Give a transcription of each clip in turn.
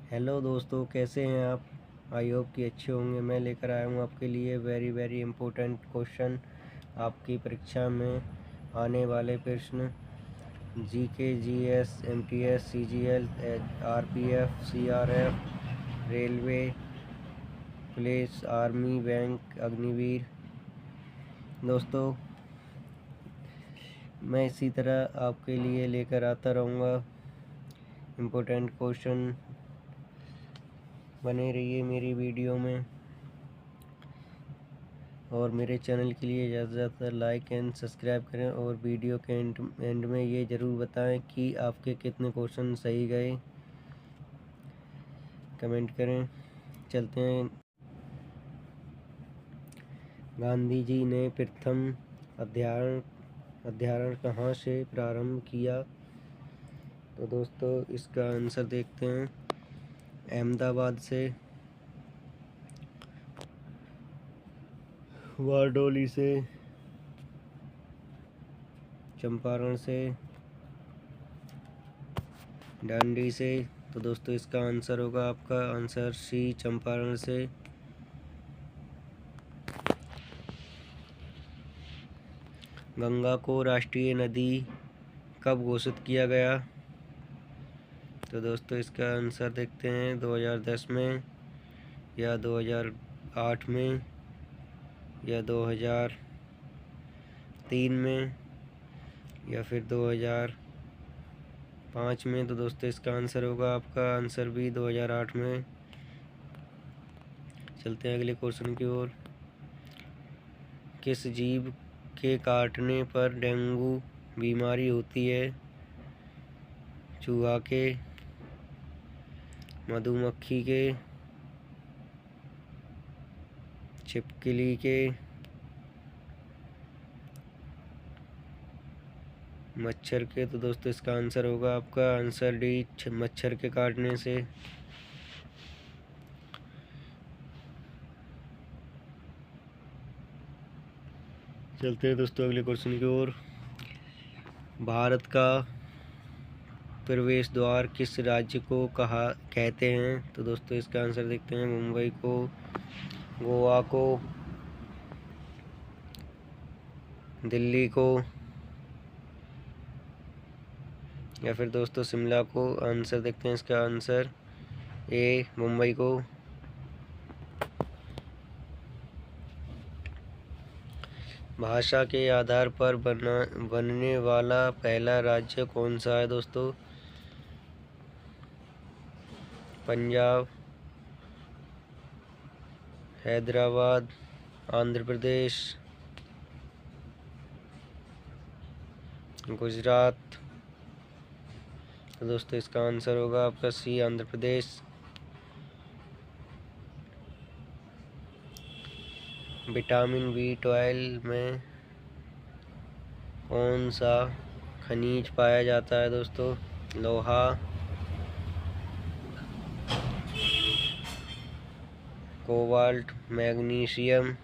Hello दोस्तों, कैसे हैं आप। आई होप कि अच्छे होंगे। मैं लेकर आया हूँ आपके लिए वेरी इम्पोर्टेंट क्वेश्चन। आपकी परीक्षा में आने वाले प्रश्न GK, GS, MTS, CGL, RPF, CRF, railway, police, army, bank, Agniveer. दोस्तों, मैं इसी तरह आपके लिए लेकर आता रहूँगा इम्पोर्टेंट क्वेश्चन। बने रहिए मेरी वीडियो में और मेरे चैनल के लिए ज़्यादा से ज़्यादा लाइक एंड सब्सक्राइब करें। और वीडियो के एंड में ये ज़रूर बताएं कि आपके कितने क्वेश्चन सही गए। कमेंट करें। चलते हैं। गांधी जी ने प्रथम अध्यारण कहाँ से प्रारंभ किया। तो दोस्तों, इसका आंसर देखते हैं। अहमदाबाद से, बारडोली से, चंपारण से, डांडी से। तो दोस्तों, इसका आंसर होगा आपका आंसर सी, चंपारण से। गंगा को राष्ट्रीय नदी कब घोषित किया गया। तो दोस्तों, इसका आंसर देखते हैं। 2010 में, या 2008 में, या 2003 में, या फिर 2005 में। तो दोस्तों, इसका आंसर होगा आपका आंसर भी 2008 में। चलते हैं अगले क्वेश्चन की ओर। किस जीव के काटने पर डेंगू बीमारी होती है। चूहा के, मधुमक्खी के, छिपकली के, मच्छर के। तो दोस्तों, इसका आंसर होगा आपका आंसर डी, मच्छर के काटने से। चलते हैं दोस्तों अगले क्वेश्चन की ओर। भारत का प्रवेश द्वार किस राज्य को कहते हैं। तो दोस्तों, इसका आंसर देखते हैं। मुंबई को, गोवा को, दिल्ली को, या फिर दोस्तों शिमला को। आंसर देखते हैं। इसका आंसर ए, मुंबई को। भाषा के आधार पर बनने वाला पहला राज्य कौन सा है दोस्तों। पंजाब, हैदराबाद, आंध्र प्रदेश, गुजरात। तो दोस्तों, इसका आंसर होगा आपका सी, आंध्र प्रदेश। विटामिन B12 में कौन सा खनिज पाया जाता है दोस्तों। लोहा, कोबाल्ट, मैग्नीशियम,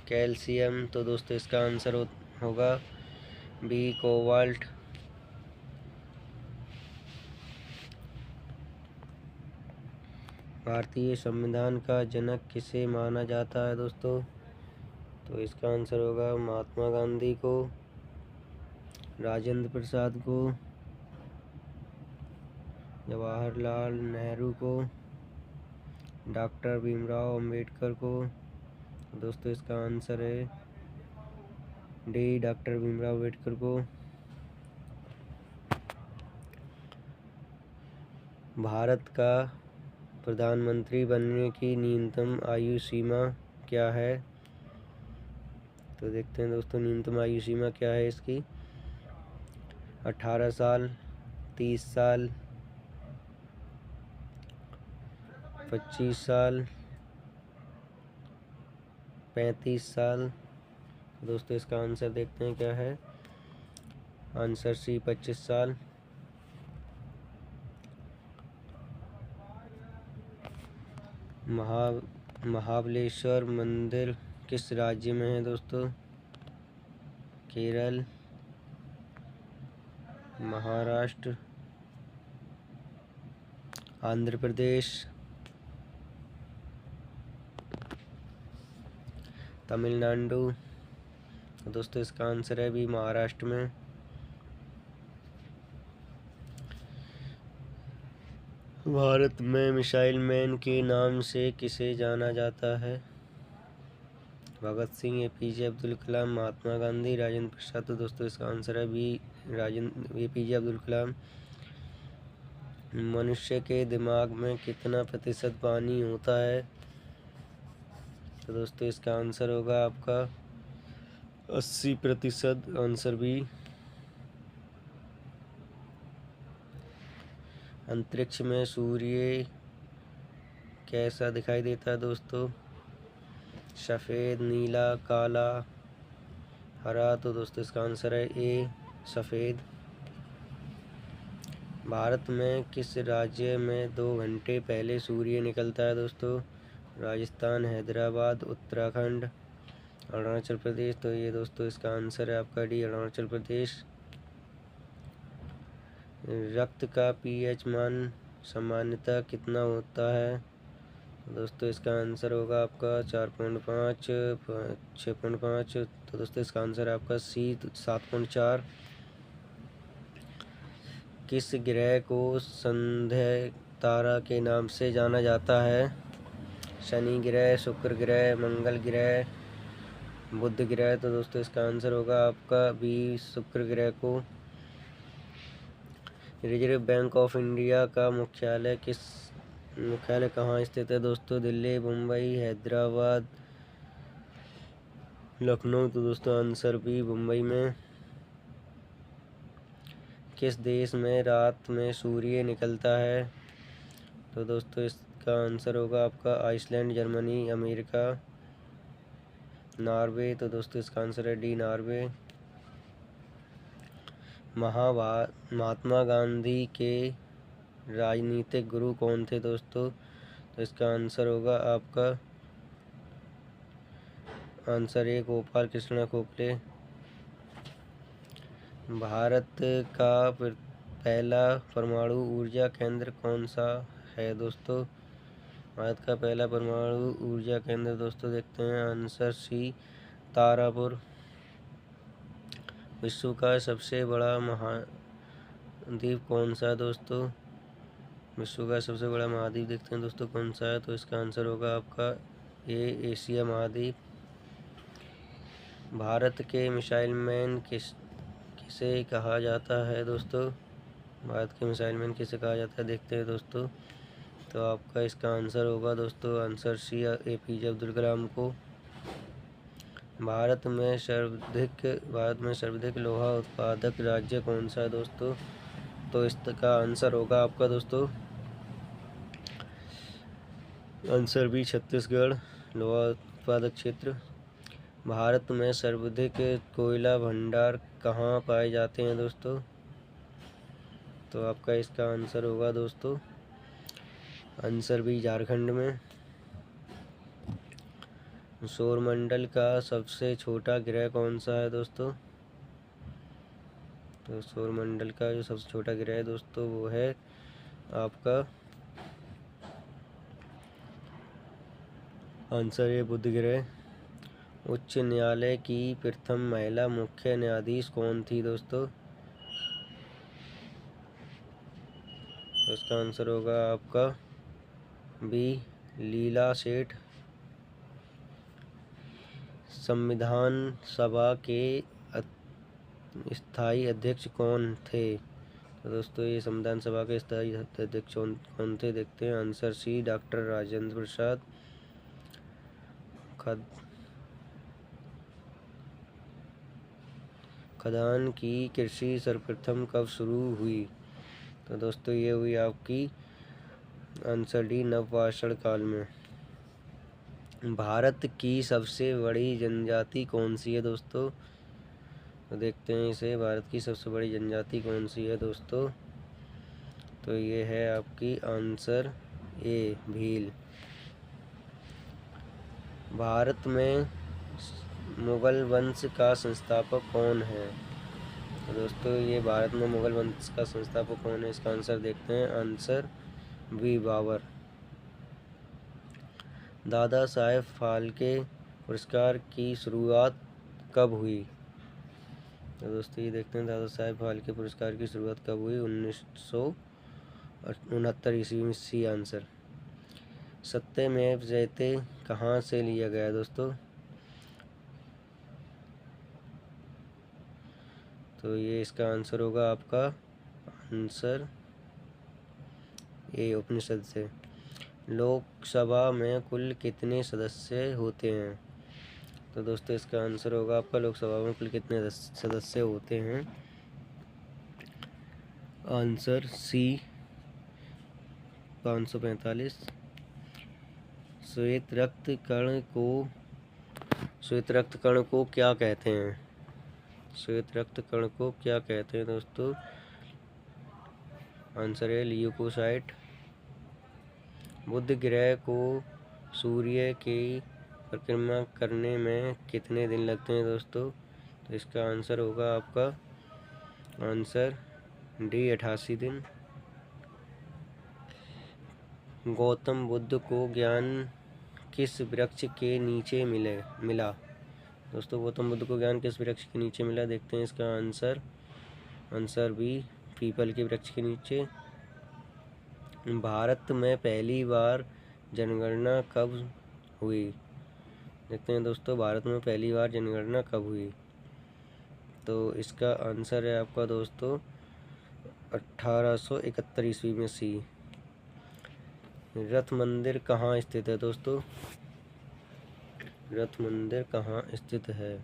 कैल्शियम। तो दोस्तों, इसका आंसर होगा बी, कोबाल्ट। भारतीय संविधान का जनक किसे माना जाता है दोस्तों। तो इसका आंसर होगा महात्मा गांधी को, राजेंद्र प्रसाद को, जवाहरलाल नेहरू को, डॉक्टर भीमराव अंबेडकर को। दोस्तों, इसका आंसर है डी, डॉक्टर भीमराव अंबेडकर को। भारत का प्रधानमंत्री बनने की न्यूनतम आयु सीमा क्या है। तो देखते हैं दोस्तों, न्यूनतम आयु सीमा क्या है इसकी। 18 साल, 30 साल, 25 साल, 35 साल। दोस्तों, इसका आंसर देखते हैं क्या है। आंसर सी, 25 साल। महाबलेश्वर मंदिर किस राज्य में है दोस्तों। केरल, महाराष्ट्र, आंध्र प्रदेश, तमिलनाडु। तो दोस्तों इसका आंसर है भी महाराष्ट्र में। भारत में मिसाइल मैन के नाम से किसे जाना जाता है? भगत सिंह, एपीजे अब्दुल कलाम, महात्मा गांधी, राजेंद्र प्रसाद। तो दोस्तों इसका आंसर है बी एपीजे अब्दुल कलाम। मनुष्य के दिमाग में कितना प्रतिशत पानी होता है? तो दोस्तों इसका आंसर होगा आपका 80%, आंसर बी। अंतरिक्ष में सूर्य कैसा दिखाई देता है दोस्तों? सफ़ेद, नीला, काला, हरा। तो दोस्तों इसका आंसर है ए, सफ़ेद। भारत में किस राज्य में 2 घंटे पहले सूर्य निकलता है दोस्तों? राजस्थान, हैदराबाद, उत्तराखंड, अरुणाचल प्रदेश। तो ये दोस्तों इसका आंसर है आपका डी, अरुणाचल प्रदेश। रक्त का पीएच मान सामान्यतः कितना होता है? दोस्तों इसका आंसर होगा आपका 4.5, 6.5। तो दोस्तों इसका आंसर है आपका सी, 7.4। किस ग्रह को संदेह तारा के नाम से जाना जाता है? शनि ग्रह, शुक्र ग्रह, मंगल ग्रह, बुध ग्रह। तो दोस्तों इसका आंसर होगा आपका बी, शुक्र ग्रह को। रिजर्व बैंक ऑफ इंडिया का मुख्यालय कहाँ स्थित है दोस्तों? दिल्ली, मुंबई, हैदराबाद, लखनऊ। तो दोस्तों आंसर बी, मुंबई में। किस देश में रात में सूर्य निकलता है? तो दोस्तों इसका आंसर होगा आपका आइसलैंड, जर्मनी, अमेरिका, नॉर्वे। तो दोस्तों इसका आंसर है डी, नॉर्वे। महात्मा गांधी के राजनीतिक गुरु कौन थे दोस्तों? तो इसका आंसर होगा आपका आंसर ए, गोपाल कृष्ण गोखले। भारत का पहला परमाणु ऊर्जा केंद्र कौन सा है दोस्तों? भारत का पहला परमाणु ऊर्जा केंद्र दोस्तों देखते हैं, आंसर सी, तारापुर। विश्व का सबसे बड़ा महाद्वीप कौन सा है दोस्तों? विश्व का सबसे बड़ा महाद्वीप देखते हैं दोस्तों कौन सा है? तो इसका आंसर होगा आपका ए, एशिया महाद्वीप। भारत के मिसाइल मैन किसे कहा जाता है दोस्तों? भारत के मिसाइल मैन किसे कहा जाता है देखते हैं दोस्तों। तो आपका इसका आंसर होगा दोस्तों answer C, APJ Abdul Kalam को। भारत में सर्वाधिक लोहा उत्पादक राज्य कौन सा है दोस्तों? तो इसका आंसर होगा आपका दोस्तों आंसर भी, छत्तीसगढ़, लोहा उत्पादक क्षेत्र। भारत में सर्वाधिक कोयला भंडार कहाँ पाए जाते हैं दोस्तों? तो आपका इसका आंसर होगा दोस्तों आंसर भी, झारखंड में। सौरमंडल का सबसे छोटा ग्रह कौन सा है दोस्तों? तो सौरमंडल का जो सबसे छोटा ग्रह है दोस्तों वो है आपका आंसर है बुध ग्रह। उच्च न्यायालय की प्रथम महिला मुख्य न्यायाधीश कौन थी दोस्तों? तो इसका आंसर होगा आपका बी, लीला सेठ। संविधान सभा के स्थायी अध्यक्ष कौन थे? तो दोस्तों ये संविधान सभा के स्थायी अध्यक्ष कौन थे देखते हैं, आंसर सी, डॉक्टर राजेंद्र प्रसाद। खदान की कृषि सर्वप्रथम कब शुरू हुई? तो दोस्तों ये हुई आपकी आंसर डी, नवपाषाण काल में। भारत की सबसे बड़ी जनजाति कौन सी है दोस्तों? तो देखते हैं इसे, भारत की सबसे बड़ी जनजाति कौन सी है दोस्तों? तो ये है आपकी आंसर ए, भील। भारत में मुगल वंश का संस्थापक कौन है? तो दोस्तों ये भारत में मुगल वंश का संस्थापक कौन है, इसका आंसर देखते हैं, आंसर वी बाबर। दादा साहेब फाल्के पुरस्कार की शुरुआत कब हुई? तो दोस्तों ये देखते हैं दादा साहेब फाल्के पुरस्कार की शुरुआत कब हुई। 1969 ईस्वी में सी आंसर। सत्यमेव जयते कहाँ से लिया गया दोस्तों? तो ये इसका आंसर होगा आपका आंसर ए उपनिषद से। लोकसभा में कुल कितने सदस्य होते हैं? तो दोस्तों इसका आंसर होगा आपका लोकसभा में कुल कितने सदस्य होते हैं। Answer C 545। श्वेत रक्त कण को क्या कहते हैं? श्वेत रक्त कण को क्या कहते हैं दोस्तों? आंसर है ल्यूकोसाइट। बुध ग्रह को सूर्य की परिक्रमा करने में कितने दिन लगते हैं दोस्तों? तो इसका आंसर होगा आपका आंसर डी 88 दिन। गौतम बुद्ध को ज्ञान किस वृक्ष के नीचे मिला? दोस्तों गौतम बुद्ध को ज्ञान किस वृक्ष के नीचे मिला? देखते हैं इसका आंसर बी पीपल के वृक्ष के नीचे। भारत में पहली बार जनगणना कब हुई? देखते हैं दोस्तों भारत में पहली बार जनगणना कब हुई। तो इसका आंसर है आपका दोस्तों 1871 ईस्वी में सी। रथ मंदिर कहाँ स्थित है दोस्तों? रथ मंदिर कहाँ स्थित है?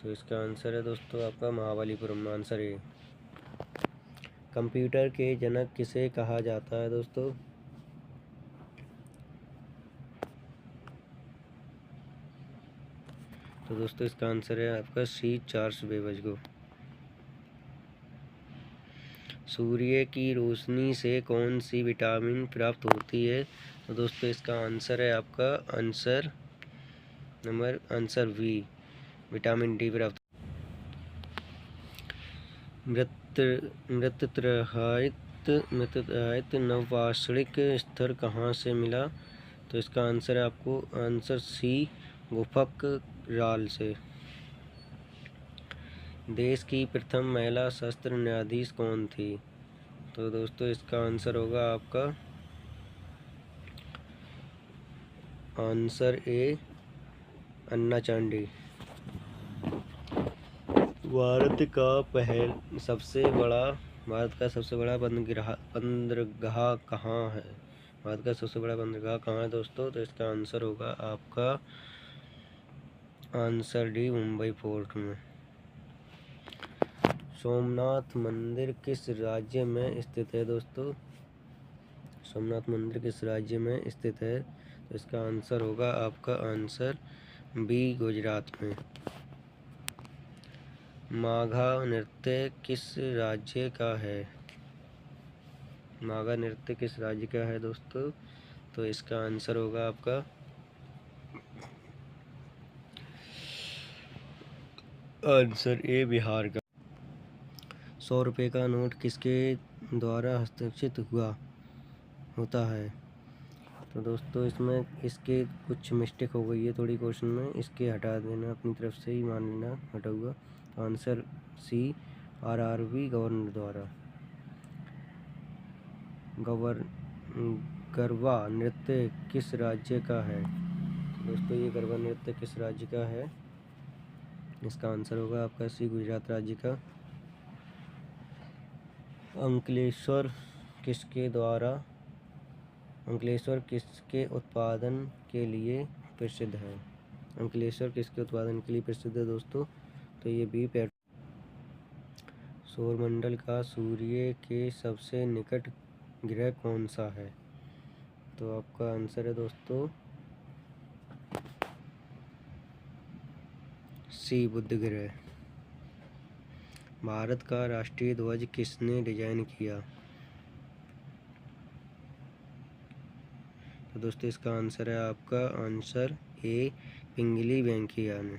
तो इसका आंसर है दोस्तों आपका महाबलीपुरम। Answer A. कंप्यूटर के जनक किसे कहा जाता है दोस्तों? तो दोस्तों इसका आंसर है आपका सी चार्ल्स बेबेज को। सूर्य की रोशनी से कौन सी विटामिन प्राप्त होती है? तो दोस्तों इसका आंसर है आपका आंसर वी विटामिन डी प्राप्त। मृतत्राहित नववार्षिक स्तर कहाँ से मिला? तो इसका आंसर है आपको आंसर सी गुफक राल से। देश की प्रथम महिला शस्त्र न्यायाधीश कौन थी? तो दोस्तों इसका आंसर होगा आपका आंसर ए अन्ना चांडी। भारत का सबसे बड़ा बंदरगाह कहाँ है? भारत का सबसे बड़ा बंदरगाह कहाँ है दोस्तों? तो इसका आंसर होगा आपका आंसर डी मुंबई पोर्ट में। सोमनाथ मंदिर किस राज्य में स्थित है दोस्तों? सोमनाथ मंदिर किस राज्य में स्थित है? तो इसका आंसर होगा आपका आंसर बी गुजरात में। माघा नृत्य किस राज्य का है? माघा नृत्य किस राज्य का है दोस्तों? तो इसका आंसर होगा आपका आंसर ए बिहार का। 100 रुपये का नोट किसके द्वारा हस्ताक्षरित होता है? तो दोस्तों इसमें इसके कुछ मिस्टेक हो गई है थोड़ी क्वेश्चन में, इसके हटा देना, अपनी तरफ से ही मान लेना हटा हुआ। तो आंसर सी RRB गवर्नर द्वारा। गरबा नृत्य किस राज्य का है? दोस्तों ये गरबा नृत्य किस राज्य का है? इसका आंसर होगा आपका सी गुजरात राज्य का। अंकलेश्वर किसके उत्पादन के लिए प्रसिद्ध है? अंकलेश्वर किसके उत्पादन के लिए प्रसिद्ध है दोस्तों? तो ये भी सौरमंडल का सूर्य के सबसे निकट ग्रह कौन सा है? तो आपका आंसर है दोस्तों सी बुध ग्रह। भारत का राष्ट्रीय ध्वज किसने डिजाइन किया? तो दोस्तों इसका आंसर है आपका आंसर ए पिंगली वेंकैया ने।